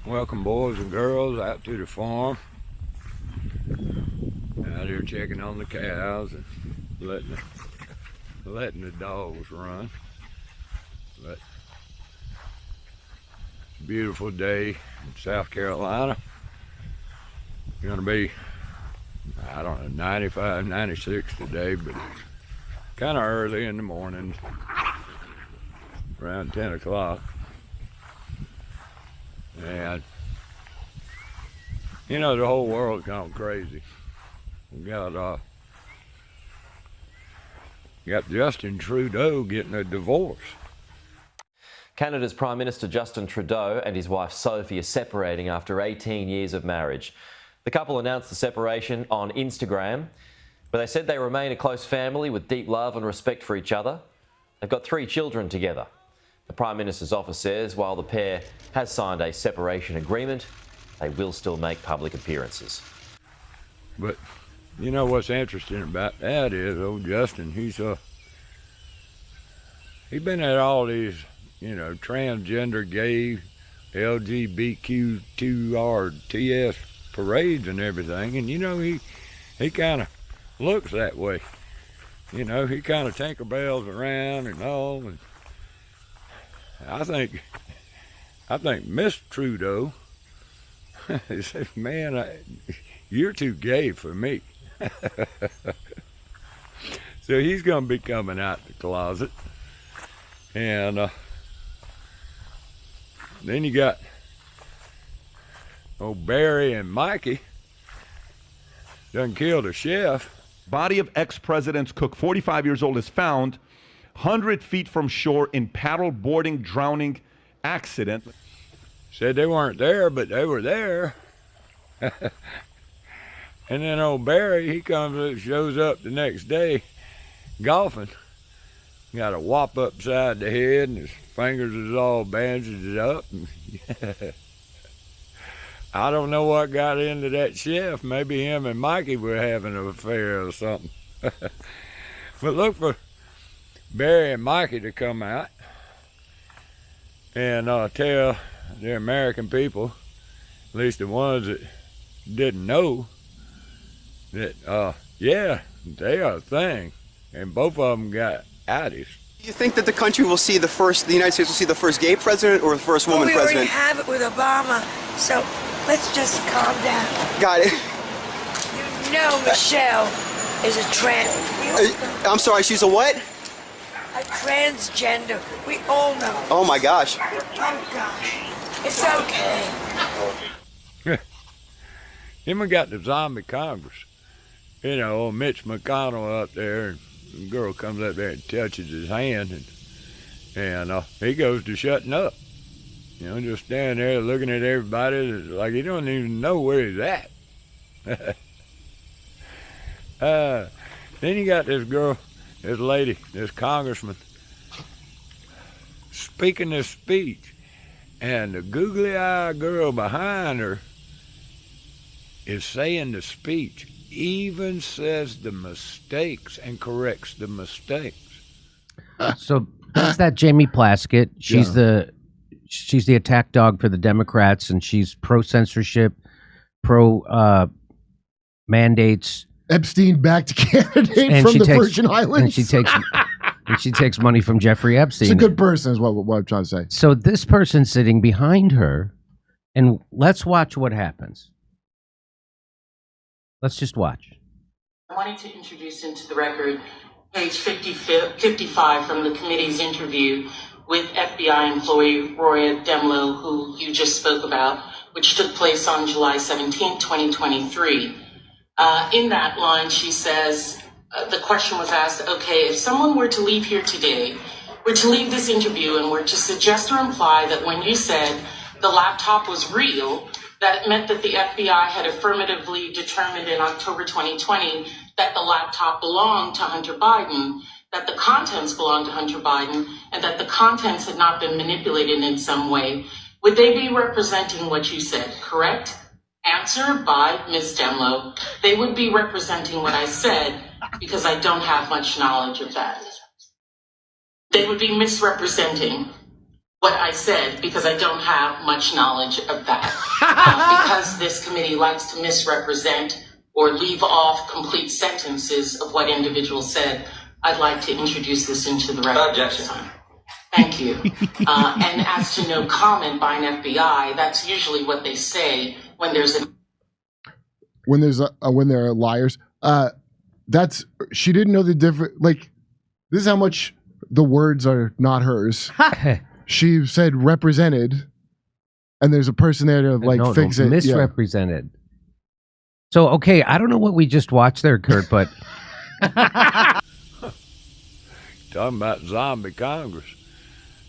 Welcome, boys and girls, out to the farm. Out here checking on the cows and letting the dogs run. But it's a beautiful day in South Carolina. It's gonna be, I don't know, 95, 96 today, but it's kind of early in the morning, around 10 o'clock. And you know, the whole world's gone crazy. We got Justin Trudeau getting a divorce. Canada's Prime Minister Justin Trudeau and his wife Sophie are separating after 18 years of marriage. The couple announced the separation on Instagram, but they said they remain a close family with deep love and respect for each other. They've got 3 children together. The Prime Minister's office says while the pair has signed a separation agreement, they will still make public appearances. But you know what's interesting about that is old Justin, he's been at all these, you know, transgender, gay, LGBTQRTS parades and everything, and you know, he kind of looks that way. You know, he kind of tinkerbells around and all, and I think Miss Trudeau said, man, you're too gay for me. So he's going to be coming out the closet. And then you got old Barry and Mikey done killed a chef. Body of ex-president's cook, 45 years old, is found 100 feet from shore in paddle boarding drowning accident. Said they weren't there, but they were there. And then old Barry, he shows up the next day golfing. Got a whop upside the head and his fingers is all bandaged up. I don't know what got into that chef. Maybe him and Mikey were having an affair or something. But look for Barry and Mikey to come out and tell the American people, at least the ones that didn't know, that yeah, they are a thing, and both of them got outies. Do you think that the United States will see the first gay president or the first woman president? We already have it with Obama, so let's just calm down. Got it. You know Michelle is a I'm sorry, she's a what? a transgender. We all know. Oh my gosh. Oh gosh. It's okay. Then we got the zombie Congress. You know, old Mitch McConnell up there, and the girl comes up there and touches his hand, and he goes to shutting up. You know, just standing there looking at everybody like he don't even know where he's at. Then you got this girl, this lady, this congressman, speaking this speech, and the googly-eyed girl behind her is saying the speech, even says the mistakes and corrects the mistakes. So that's that Jamie Plaskett. She's the attack dog for the Democrats, and she's pro-censorship, pro-mandates. Epstein-backed candidate from the Virgin Islands. And she takes money from Jeffrey Epstein. She's a good person is what I'm trying to say. So this person sitting behind her, and let's watch what happens. Let's just watch. I wanted to introduce into the record page 55 from the committee's interview with FBI employee Roya Demlow, who you just spoke about, which took place on July 17, 2023. In that line, she says, the question was asked, okay, if someone were to leave here today, were to leave this interview and were to suggest or imply that when you said the laptop was real, that it meant that the FBI had affirmatively determined in October 2020 that the laptop belonged to Hunter Biden, that the contents belonged to Hunter Biden, and that the contents had not been manipulated in some way, would they be representing what you said, correct? Answer by Ms. Demlow. They would be representing what I said because I don't have much knowledge of that. They would be misrepresenting what I said because I don't have much knowledge of that. Because this committee likes to misrepresent or leave off complete sentences of what individuals said, I'd like to introduce this into the record. Objection. Thank you. And as to no comment by an FBI, that's usually what they say when there's a when there are liars. That's she didn't know the difference. Like, this is how much the words are not hers. She said represented, and there's a person there to fix it. Misrepresented. Yeah. So okay, I don't know what we just watched there, Kurt, but talking about zombie Congress.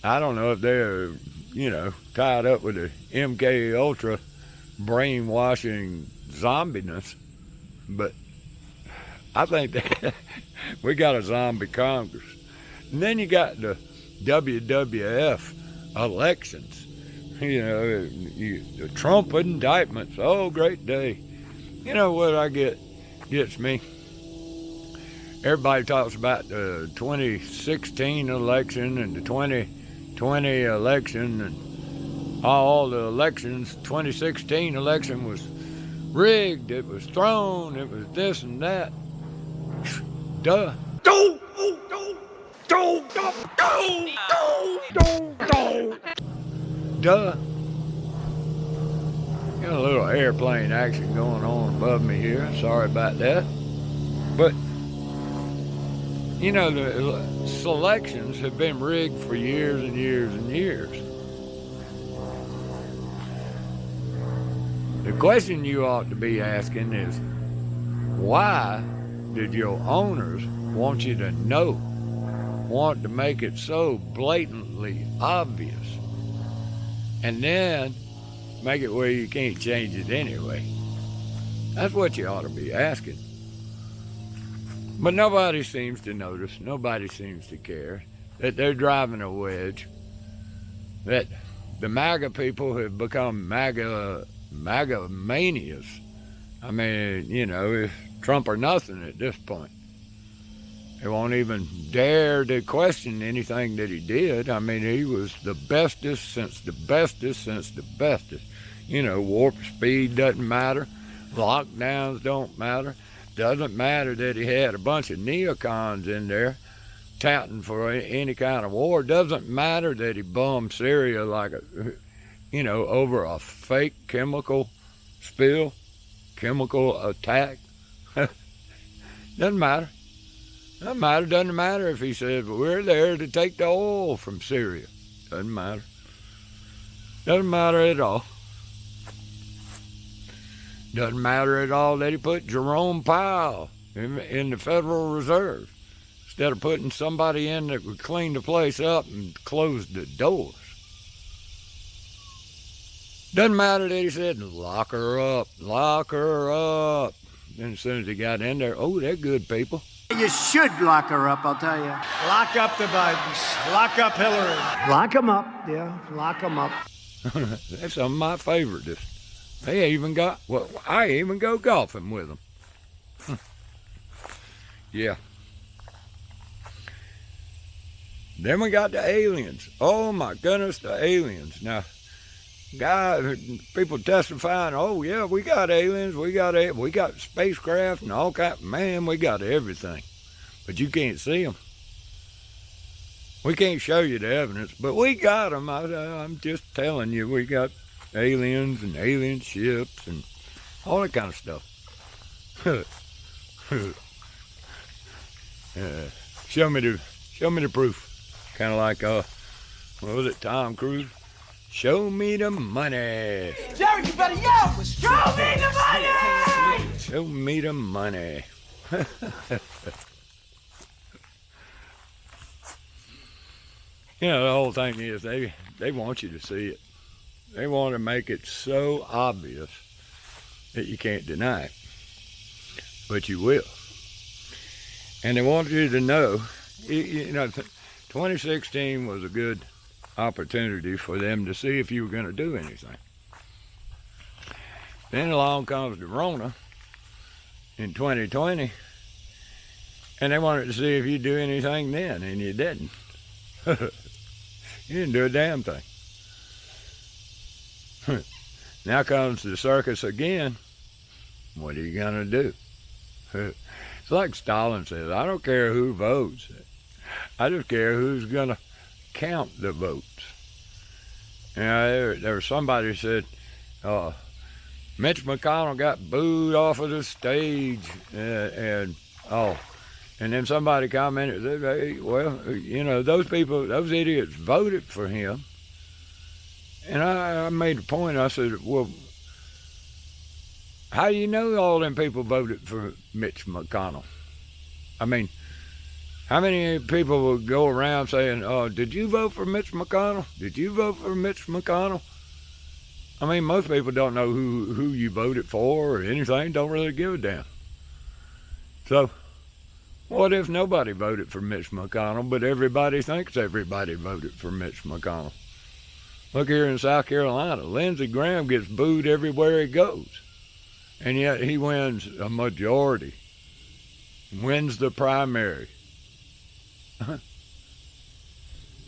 I don't know if they're, tied up with the MK Ultra brainwashing zombiness, but I think that we got a zombie Congress. And then you got the WWF elections, the Trump indictments. Oh, great day. You know what gets me? Everybody talks about the 2016 election and the 2020 election and all the elections. 2016 election was rigged, it was thrown, it was this and that. Duh. Duh. Got a little airplane action going on above me here. Sorry about that. But, the selections have been rigged for years and years and years. The question you ought to be asking is, why did your owners want you to know, want to make it so blatantly obvious, and then make it where you can't change it anyway? That's what you ought to be asking. But nobody seems to notice, nobody seems to care that they're driving a wedge, that the MAGA people have become MAGA manias. I mean, it's Trump or nothing at this point. They won't even dare to question anything that he did. I mean, he was the bestest since the bestest since the bestest. Warp speed doesn't matter. Lockdowns don't matter. Doesn't matter that he had a bunch of neocons in there touting for any kind of war. Doesn't matter that he bombed Syria over a fake chemical spill, chemical attack. Doesn't matter. Doesn't matter if he said, we're there to take the oil from Syria. Doesn't matter. Doesn't matter at all. Doesn't matter at all that he put Jerome Powell in the Federal Reserve instead of putting somebody in that would clean the place up and close the doors. Doesn't matter that he said, lock her up, lock her up. Then as soon as he got in there, oh, they're good people. You should lock her up, I'll tell you. Lock up the Bidens. Lock up Hillary. Lock them up, yeah, lock them up. That's some of my favorites. I even go golfing with them. Yeah. Then we got the aliens. Oh my goodness, the aliens. Now, guys, people testifying, oh yeah, we got aliens, we got spacecraft and all kind. Man, we got everything. But you can't see them. We can't show you the evidence, but we got them. I'm just telling you, we got aliens and alien ships and all that kind of stuff. Show me the proof. Kind of like what was it, Tom Cruise? Show me the money. Jerry, you better yell! Show me the money! Show me the money. The whole thing is they want you to see it. They want to make it so obvious that you can't deny it. But you will. And they want you to know, 2016 was a good opportunity for them to see if you were going to do anything. Then along comes the Rona in 2020, and they wanted to see if you'd do anything then, and you didn't. He didn't do a damn thing. Now comes the circus again. What are you gonna do? It's like Stalin says, I don't care who votes. I just care who's gonna count the votes. You know, there was somebody who said, Mitch McConnell got booed off of the stage, and then somebody commented, hey, well, you know, those people, those idiots voted for him. And I made a point. I said, well, how do you know all them people voted for Mitch McConnell? I mean, how many people would go around saying, oh, did you vote for Mitch McConnell? Did you vote for Mitch McConnell? I mean, most people don't know who you voted for or anything, don't really give a damn. So, what if nobody voted for Mitch McConnell, but everybody thinks everybody voted for Mitch McConnell? Look here in South Carolina, Lindsey Graham gets booed everywhere he goes, and yet he wins a majority, wins the primary.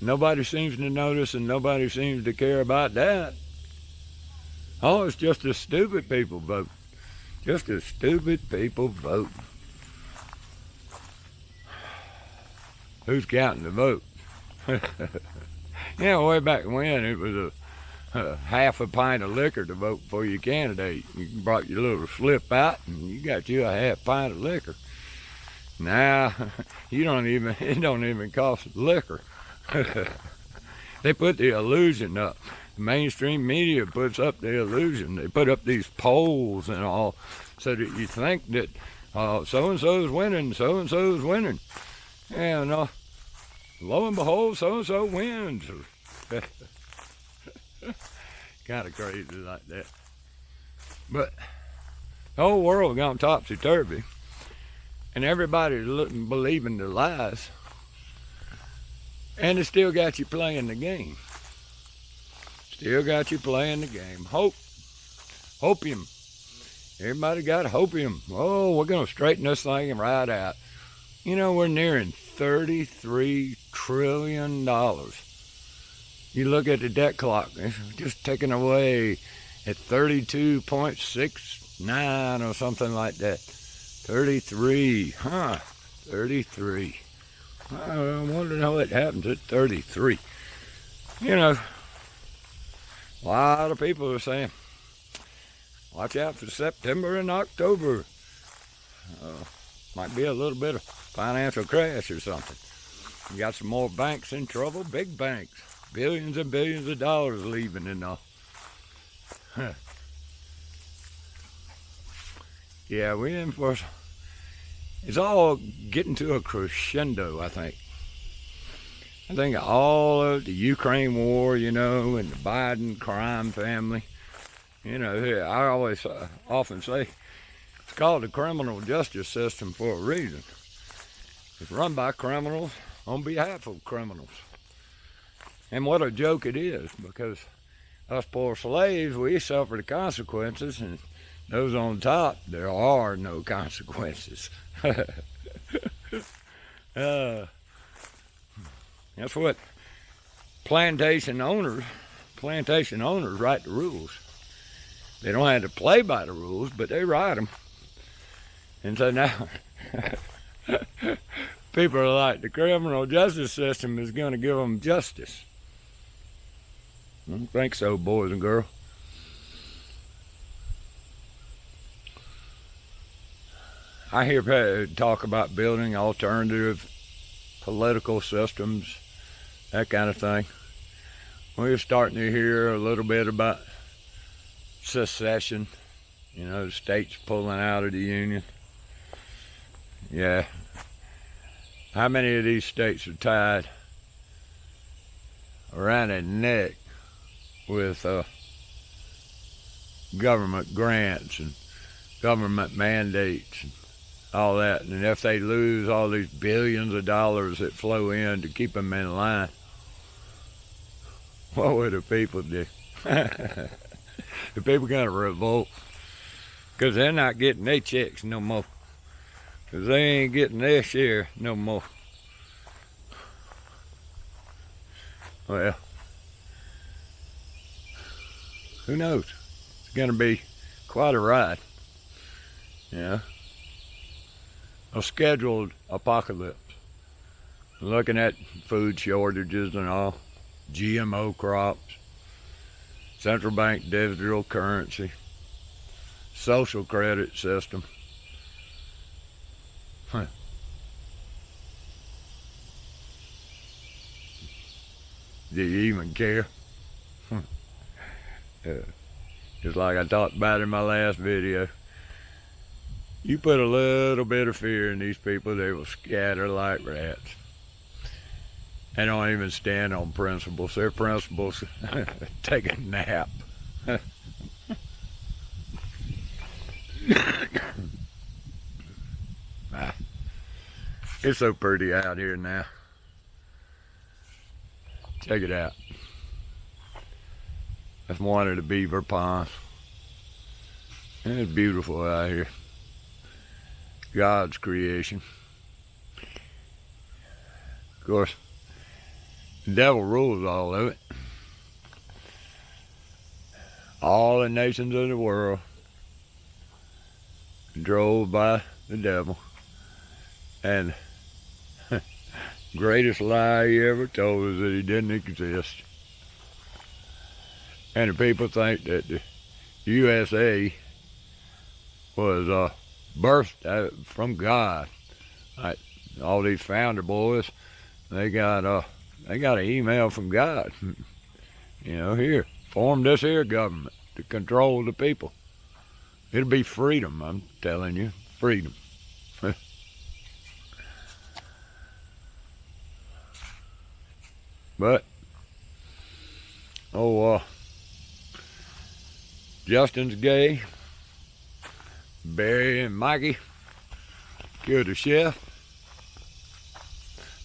Nobody seems to notice and nobody seems to care about that. Oh, it's just the stupid people vote. Just the stupid people vote. Who's counting the votes? Yeah, way back when it was a half a pint of liquor to vote for your candidate. You brought your little slip out and you got you a half pint of liquor. Now, it don't even cost liquor. They put the illusion up. The mainstream media puts up the illusion. They put up these polls and all so that you think that so-and-so's winning, so-and-so's winning. And lo and behold, so-and-so wins. Kind of crazy like that. But the whole world gone topsy-turvy. And everybody's believing the lies. And it still got you playing the game. Still got you playing the game. Hopium. Everybody got hopium. Oh, we're going to straighten this thing right out. You know, we're nearing $33 trillion. You look at the debt clock, it's just ticking away at 32.69 or something like that. 33, 33. I wonder how it happens at 33. You know, a lot of people are saying, watch out for September and October. Might be a little bit of financial crash or something. You got some more banks in trouble, big banks. Billions and billions of dollars leaving and all. Yeah, we in for... It's all getting to a crescendo, I think. I think all of the Ukraine war, you know, and the Biden crime family. You know, I always often say it's called the criminal justice system for a reason. It's run by criminals on behalf of criminals. And what a joke it is, because us poor slaves, we suffer the consequences, and those on top, there are no consequences. That's what plantation owners write the rules. They don't have to play by the rules, but they write them. And so now people are like, the criminal justice system is going to give them justice. I don't think so, boys and girls. I hear talk about building alternative political systems, that kind of thing. We're starting to hear a little bit about secession, you know, the states pulling out of the union. Yeah. How many of these states are tied around their neck with government grants and government mandates and all that? And if they lose all these billions of dollars that flow in to keep them in line, what would the people do? The people gonna revolt, because they're not getting their checks no more, because they ain't getting their share no more. Well, who knows? It's going to be quite a ride. Yeah. A scheduled apocalypse. Looking at food shortages and all, GMO crops, central bank digital currency, social credit system. Huh. Do you even care? Just like I talked about in my last video. You put a little bit of fear in these people, they will scatter like rats. They don't even stand on principles. Their principles take a nap. It's so pretty out here now. Check it out. That's one of the beaver ponds. And it's beautiful out here. God's creation. Of course, the devil rules all of it. All the nations of the world controlled by the devil. And greatest lie he ever told us that he didn't exist. And the people think that the USA was birthed from God. Like all these founder boys, they got an email from God. You know, here, form this here government to control the people. It'll be freedom, I'm telling you, freedom. But, Justin's gay. Barry and Mikey killed a chef.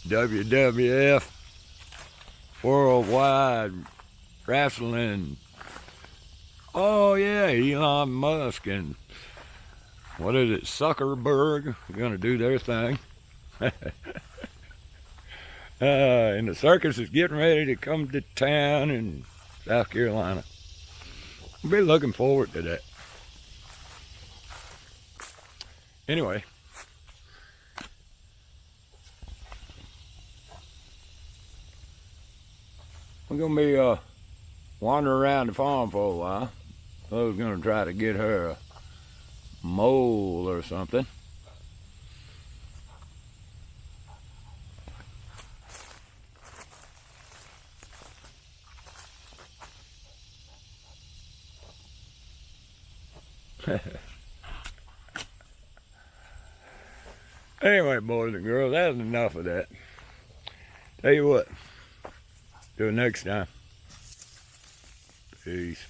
WWF Worldwide Wrestling. Oh yeah, Elon Musk and what is it, Zuckerberg, are gonna do their thing. And the circus is getting ready to come to town in South Carolina. I'll be looking forward to that. Anyway, we're gonna be wandering around the farm for a while. I was gonna try to get her a mole or something. Anyway, boys and girls, that's enough of that. Tell you what, till next time. Peace.